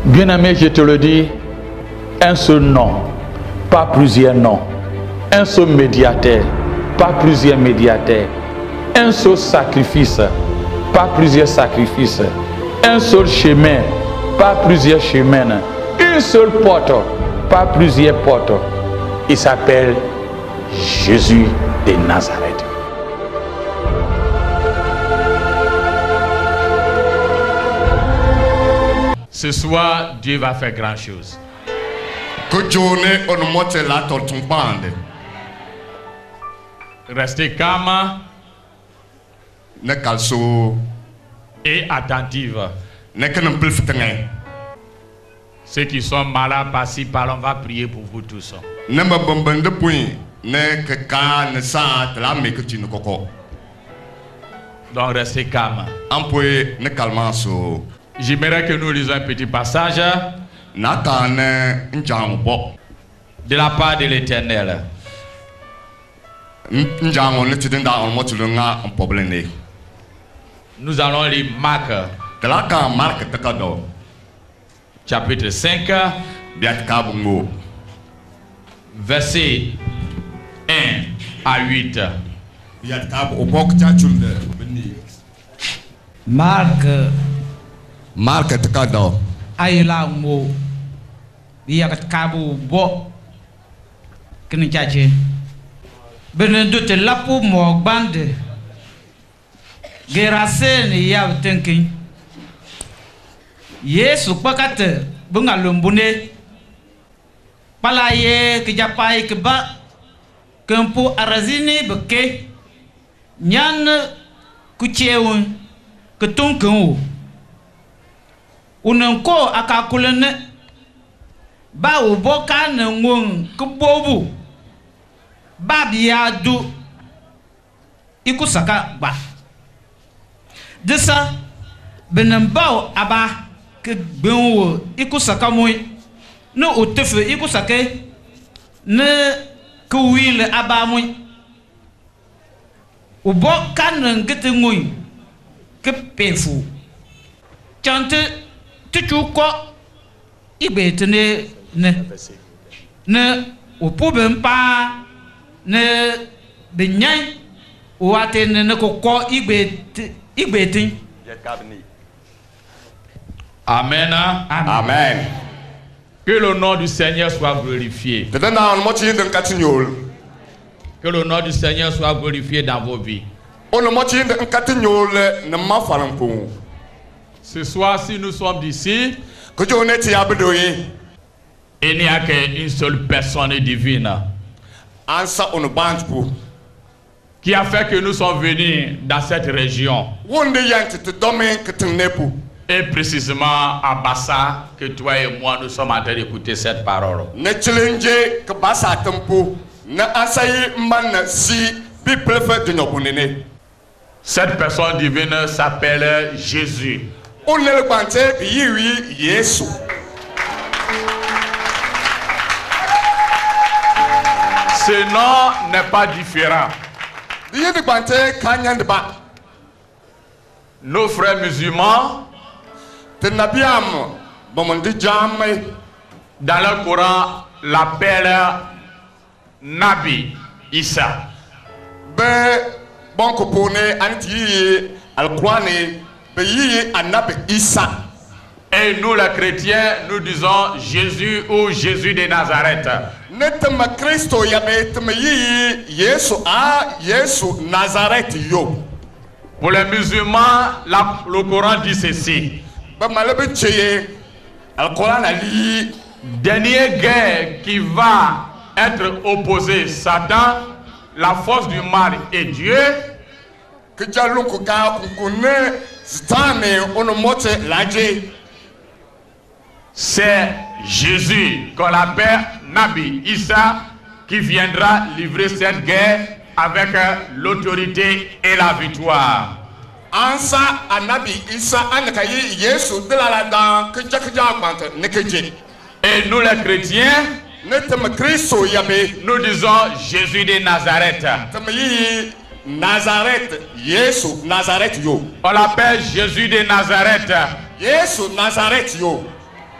Bien-aimé, je te le dis, un seul nom, pas plusieurs noms. Un seul médiateur, pas plusieurs médiateurs. Un seul sacrifice, pas plusieurs sacrifices. Un seul chemin, pas plusieurs chemins. Une seule porte, pas plusieurs portes. Il s'appelle Jésus de Nazareth. Ce soir, Dieu va faire grand chose. Restez calme et attentifs. Ceux qui sont malades par-ci, par-là, on va prier pour vous tous. Donc restez calme. J'aimerais que nous lisons un petit passage de la part de l'Éternel. Nous allons lire Marc, chapitre 5, verset 1 à 8. Marc tekado ayla mo biyakat kabu bo kini chache benen dote lapu mo bande gerase ni yaw tenkin Yesu pakate bunga lumbune palaye kijapai keba kempu arazini beke nyan kucheun ketunkun unenko akakulene ba uboka na ngun kubobu babiadu ikusaka ba desa benembao aba ke gbenwo ikusaka moy no otefe ikusake ne kuwile aba moy uboka na ngete ngoy ke pefu chante tuchuko ibetene ne opubempa ne benyan watene ne kokko ibetin. Amen. Amen. Que le nom du Seigneur soit glorifié. Que le nom du Seigneur soit glorifié dans vos vies. Ce soir, si nous sommes ici, il n'y a qu'une seule personne divine qui a fait que nous sommes venus dans cette région. Et précisément à Bassa, que toi et moi nous sommes en train d'écouter cette parole. Cette personne divine s'appelle Jésus. Ce nom n'est pas différent. Nos frères musulmans, dans le Coran, l'appellent Nabi Isa. Et nous les chrétiens, nous disons Jésus ou Jésus de Nazareth. Pour les musulmans, le Coran dit ceci. Dernière guerre qui va être opposée, Satan, la force du mal et Dieu. C'est Jésus qu'on appelle Nabi Isa qui viendra livrer cette guerre avec l'autorité et la victoire. Et nous les chrétiens, nous disons Jésus de Nazareth. Nazareth, Yesu, Nazareth yo. On l'appelle Jésus de Nazareth. Yesu, Nazareth yo.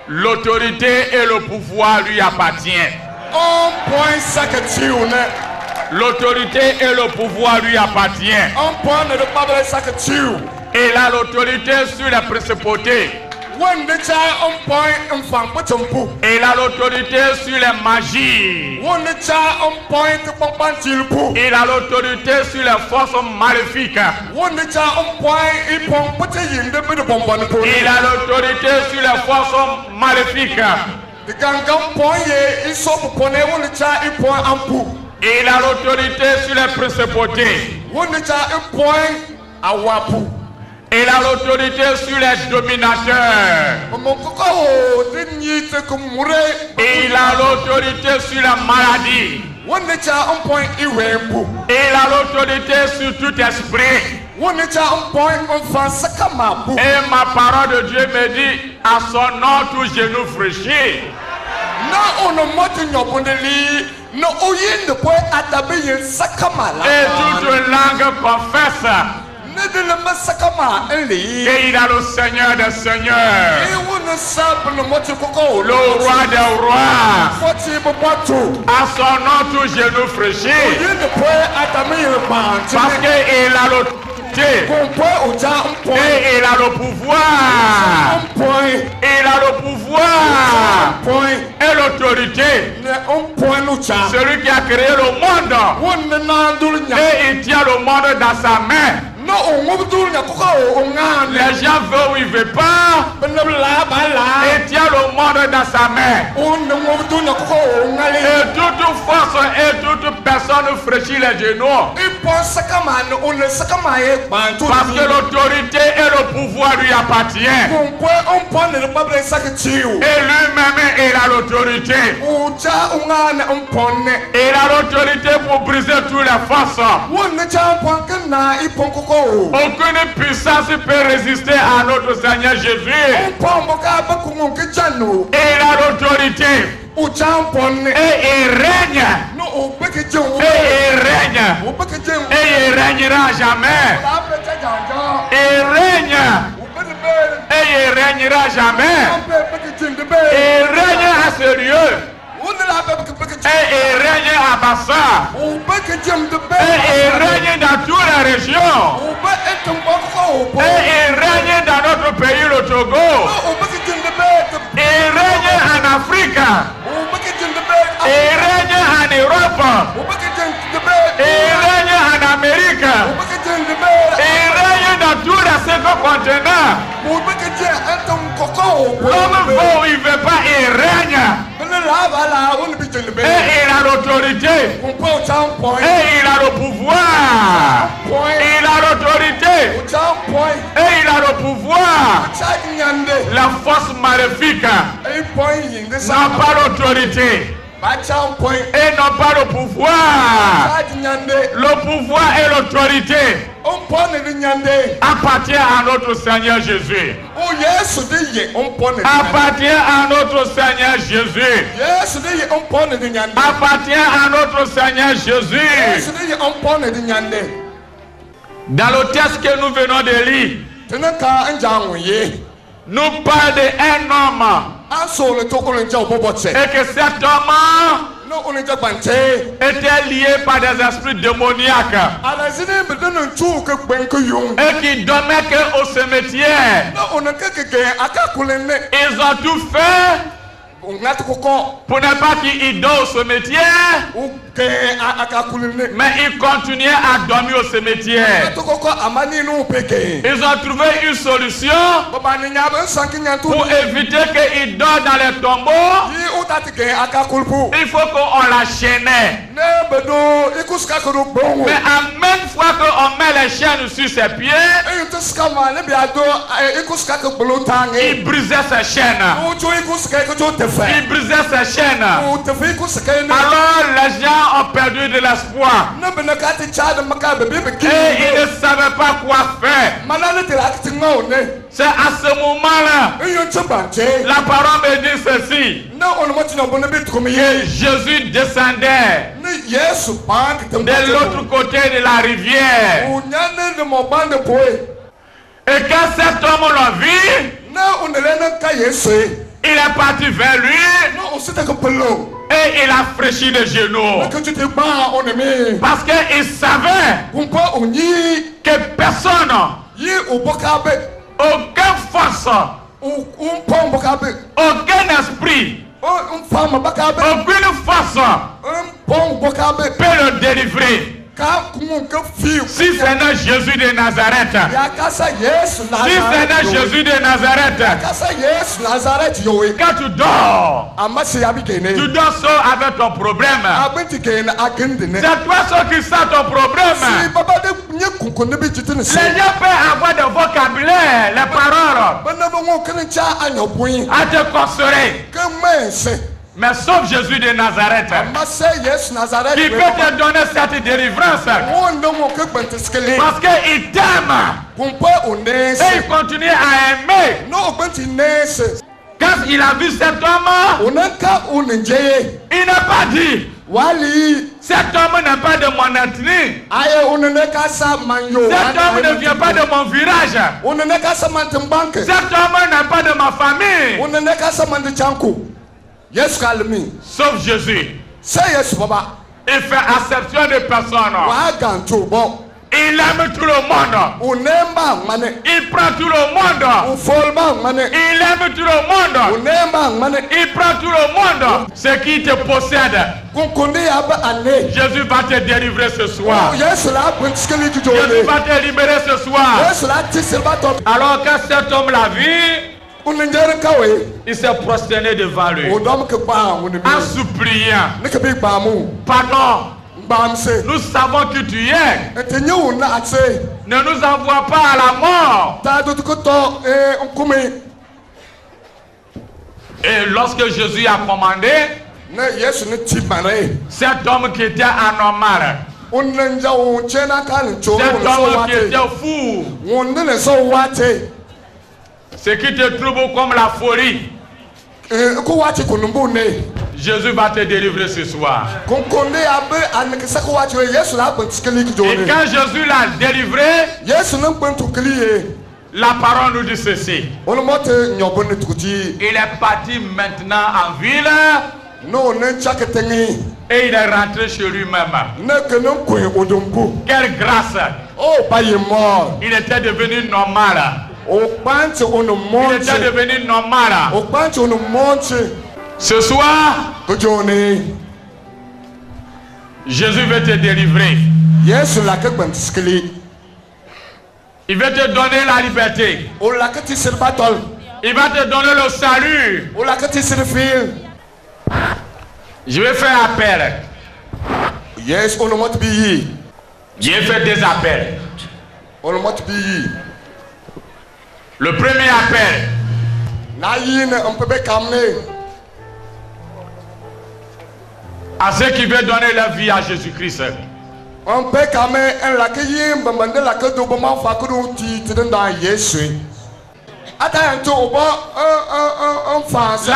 L'autorité et le pouvoir lui appartiennent. Point sakatiw ne. L'autorité et le pouvoir lui appartiennent. Point ne pas sakatiw. Et il a l'autorité sur les principautés. Et il a l'autorité sur les magies. Il a l'autorité sur les forces maléfiques. Il a l'autorité sur les forces maléfiques. Et il a l'autorité sur les principautés. Et il a l'autorité sur les dominateurs. Et il a l'autorité sur la maladie. Et il a l'autorité sur tout esprit. Et ma parole de Dieu me dit, à son nom tout genou fléchit. Et toute langue confesse. Et il a le Seigneur des Seigneurs, le Roi des Rois. À son nom tout genou fléchit. Parce qu'il a l'autorité. Et il a le pouvoir. Il a le pouvoir et l'autorité. Celui qui a créé le monde. Et il tient le monde dans sa main. Les gens veulent ou ils ne veulent pas. Et tient le monde dans sa main. Et toute force et toute personne fléchit les genoux. Parce que l'autorité et le pouvoir lui appartiennent. Et lui-même, il a l'autorité. Il a l'autorité pour briser toutes les forces. Aucune puissance peut résister à notre Seigneur Jésus. Et il a l'autorité. Et il règne. Et il règne. Et il régnera jamais. Il règne. Et il régnera jamais. Il règne à ce lieu. Et il règne à Bassa. Et il règne dans toutes les régions. Et il règne dans notre pays, le Togo. Il règne en Afrique. Il règne en Europe. Il règne en Amérique. Il règne dans tous les 5 continents. L'homme veut ou il ne veut pas, il règne. Et il a l'autorité. Et il a le pouvoir. Il a l'autorité. Et il a le pouvoir. La force maléfique n'a pas l'autorité. Et n'ont pas le pouvoir. Le pouvoir et l'autorité appartient à notre Seigneur Jésus. Appartient à notre Seigneur Jésus. Appartient à notre Seigneur Jésus. Dans le texte que nous venons de lire, nous parle d'un homme. Et que cet homme était lié par des esprits démoniaques. Et qui dormaient qu'au cimetière. Ils ont tout fait pour ne pas qu'il dort au cimetière. Mais ils continuaient à dormir au cimetière. Ils ont trouvé une solution pour éviter qu'il dort dans les tombeaux. Il faut qu'on l'enchaînait. Mais à même fois qu'on met les chaînes sur ses pieds, il brisait ses chaînes. Il brisait ses chaînes. Alors les gens ont perdu de l'espoir. Et ils ne savaient pas quoi faire. C'est à ce moment-là, la parole me dit ceci. Que Jésus descendait de l'autre côté de la rivière. Et quand cet homme l'a vu, Il est parti vers lui et il a fraîchi les genoux. Parce qu'il savait que personne, aucune force, aucun esprit, aucune force peut le délivrer. Si c'est le Jésus de Nazareth, si c'est le Jésus de Nazareth, quand tu dors avec ton problème. C'est toi seul qui sens ton problème. Les gens peuvent avoir de vocabulaire, les paroles à te consoler. Mais sauf Jésus de Nazareth, qui peut te donner cette délivrance. Parce qu'il t'aime. Et il continue à aimer. Quand il a vu cet homme, il n'a pas dit: cet homme n'est pas de mon ethnie. Cet homme ne vient pas de mon village. Cet homme n'est pas de ma famille. Sauf Jésus. Il fait acception de personne. Il aime tout le monde. Il prend tout le monde. Il aime tout le monde. Il prend tout le monde. Ce qui te possède, Jésus va te délivrer ce soir. Jésus va te libérer ce soir. Alors que cet homme l'a vu, il s'est prosterné devant lui en suppliant: pardon, nous savons que tu es. Ne nous envoie pas à la mort. Et lorsque Jésus a commandé, cet homme qui était anormal, cet homme qui était fou, ce qui te trouble comme la folie, Jésus va te délivrer ce soir. Et quand Jésus l'a délivré, la parole nous dit ceci: il est parti maintenant en ville et il est rentré chez lui-même. Quelle grâce! Il était devenu normal. Il était devenu normal. Ce soir, Jésus veut te délivrer. Il veut te donner la liberté. Il va te donner le salut. Je vais faire appel. J'ai fait des appels. Le premier appel, à ceux qui veulent donner leur vie à Jésus-Christ. La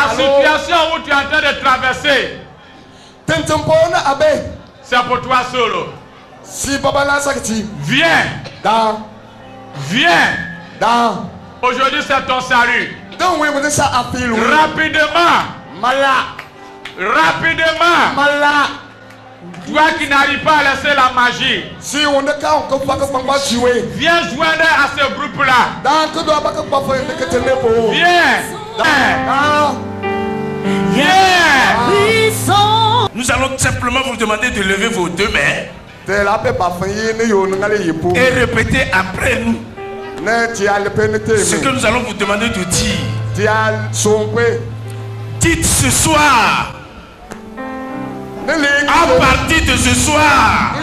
situation où tu es en train de traverser, c'est pour toi solo. Viens. Viens. Aujourd'hui c'est ton salut. Rapidement. Rapidement. Toi qui n'arrives pas à laisser la magie, viens joindre à ce groupe-là. Viens. Viens. Nous allons simplement vous demander de lever vos deux mains et répéter après nous ce que nous allons vous demander de dire. Dites ce soir, à partir de ce soir,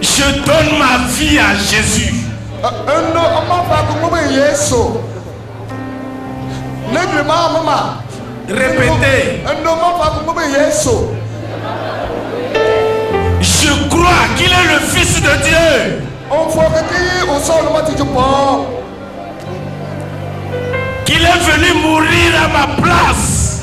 je donne ma vie à Jésus. Répétez. Je crois qu'il est le Fils de Dieu. Qu'il est venu mourir à ma place.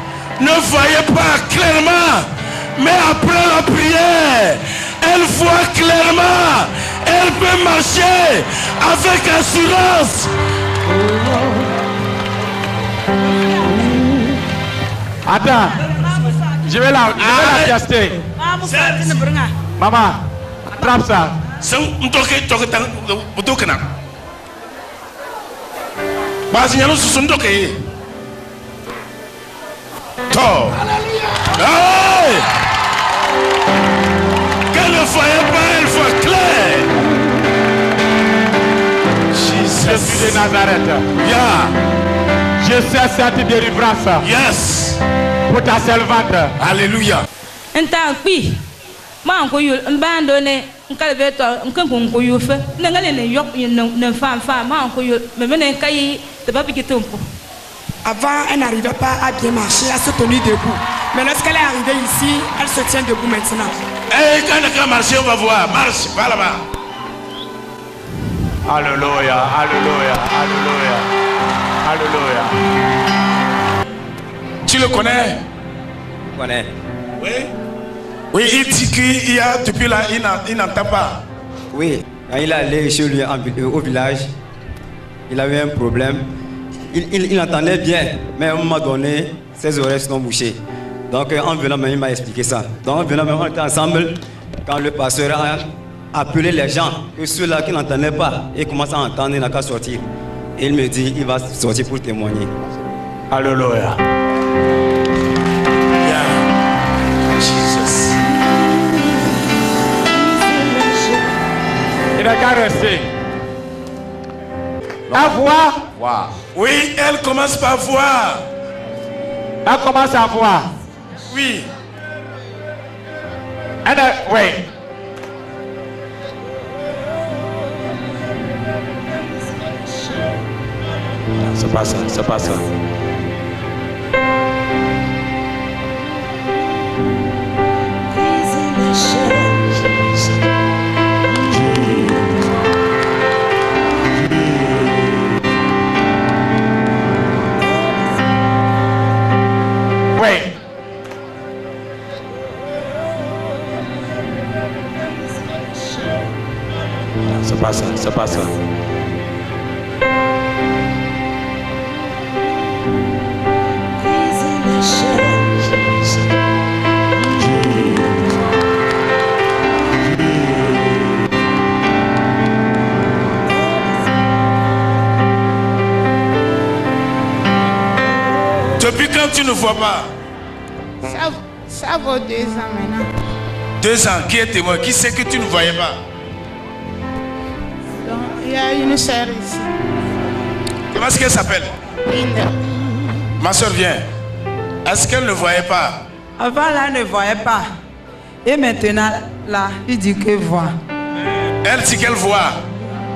ne voyait pas clairement, mais après la prière, elle voit clairement. Elle peut marcher avec assurance. Attends, je vais la tester. Maman, attrape ça. Qu'elle ne voyait pas, elle voit clair. Jésus de Nazareth. Yeah. Je sais cette délivrance. Yes. Pour ta servante. Alléluia. Avant, elle n'arrivait pas à bien marcher, à se tenir debout. Mais lorsqu'elle est arrivée ici, elle se tient debout maintenant. Et quand elle a marché, on va voir. Marche, va là-bas. Alléluia, alléluia, alléluia, alléluia. Tu le connais? Je connais. Oui. Oui, il dit qu'il y a depuis là, il n'entend pas. Oui, quand il est allé chez lui au village, il avait un problème. Il entendait bien, mais à un moment donné, ses oreilles sont bouchées. Donc en venant, il m'a expliqué ça. Donc en venant, on était ensemble quand le pasteur a appelé les gens, que ceux-là qui n'entendaient pas, et commencent à entendre, il n'a qu'à sortir. Et il me dit, il va sortir pour témoigner. Alléluia. Yeah. Jesus. Il n'a qu'à rester. À voir. Wow. Oui, elle commence par voir. Elle commence à voir. Oui. Oui. C'est pas ça, c'est pas ça. Oui. C'est pas ça, c'est pas ça. Depuis quand tu ne vois pas? Ça vaut 2 ans maintenant. 2 ans, qui est témoin? Qui sait que tu ne voyais pas? Donc, il y a une sœur ici. Comment est-ce qu'elle s'appelle? Linda. Ma soeur vient. Est-ce qu'elle ne voyait pas? Avant là, elle ne voyait pas. Et maintenant, là, il dit qu'elle voit. Elle dit qu'elle voit.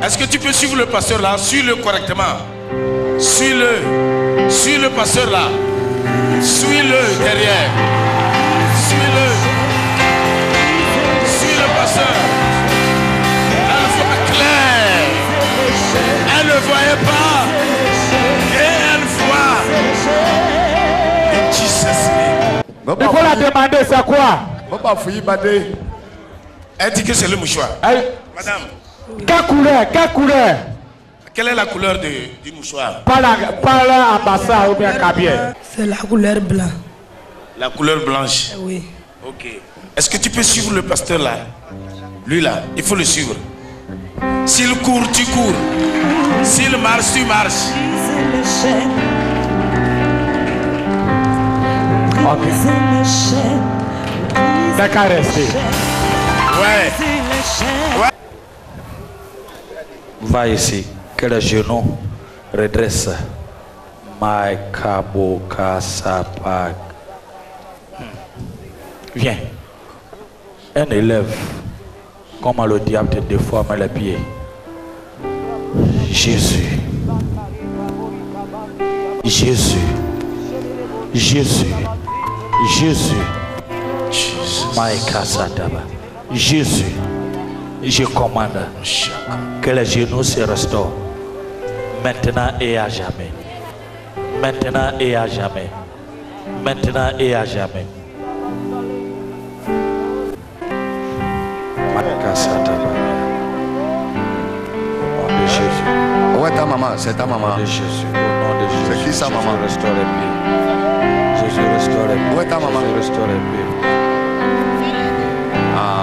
Est-ce que tu peux suivre le pasteur là? Suis-le correctement. Suis-le. Suis le pasteur là. Suis-le derrière. Suis-le. Suis le pasteur. Elle voit clair. Elle ne voyait pas. Et elle voit. Et Jesus name. Il faut la demander, c'est quoi? Elle dit que c'est le mouchoir. Madame. Quelle couleur? Quelle couleur? Quelle est la couleur du mouchoir? Pas la ambassade ou bien cabier. C'est la couleur blanche. La couleur blanche. Oui. Ok. Est-ce que tu peux suivre le pasteur là? Lui là, il faut le suivre. S'il court, tu cours. S'il marche, tu marches. Ok. T'as qu'à rester. Ouais. Ouais. Va ici, que le genou redresse. Maïkaboka Sapak. Viens. Un élève, comment le diable te déforme les pieds. Jésus. Jésus. Jésus. Jésus. Maïka Sataba. Jésus. Je commande que les genoux se restaurent maintenant et à jamais. Maintenant et à jamais. maintenant et à jamais. Au nom de Jésus. Où est ta maman? C'est ta maman. Au nom de Jésus. Au nom de Jésus. C'est qui sa maman? Jésus restaure les pieds. Jésus restaure les pieds. Où est ta maman? Jésus restaure les pieds.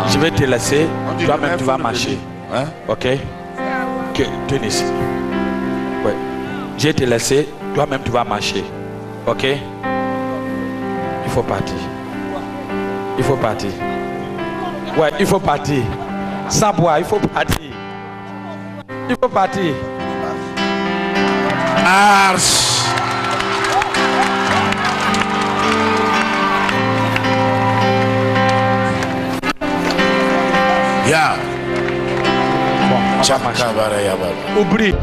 Je vais te laisser. Toi-même, tu vas marcher. Hein? Ok? Tenez ici. Ouais. Je vais te laisser. Toi-même, tu vas marcher. Ok? Il faut partir. Il faut partir. Ouais, il faut partir. Sans boire, il faut partir. Il faut partir. Arche. Ya. Oublie.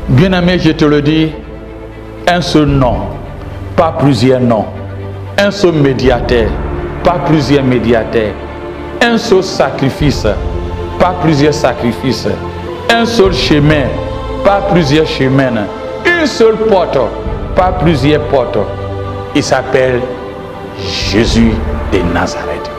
Bien-aimé, je te le dis, un seul nom, pas plusieurs noms. Un seul médiateur, pas plusieurs médiateurs. Un seul sacrifice, pas plusieurs sacrifices. Un seul chemin, pas plusieurs chemins. Une seule porte, pas plusieurs portes. Il s'appelle Jésus de Nazareth.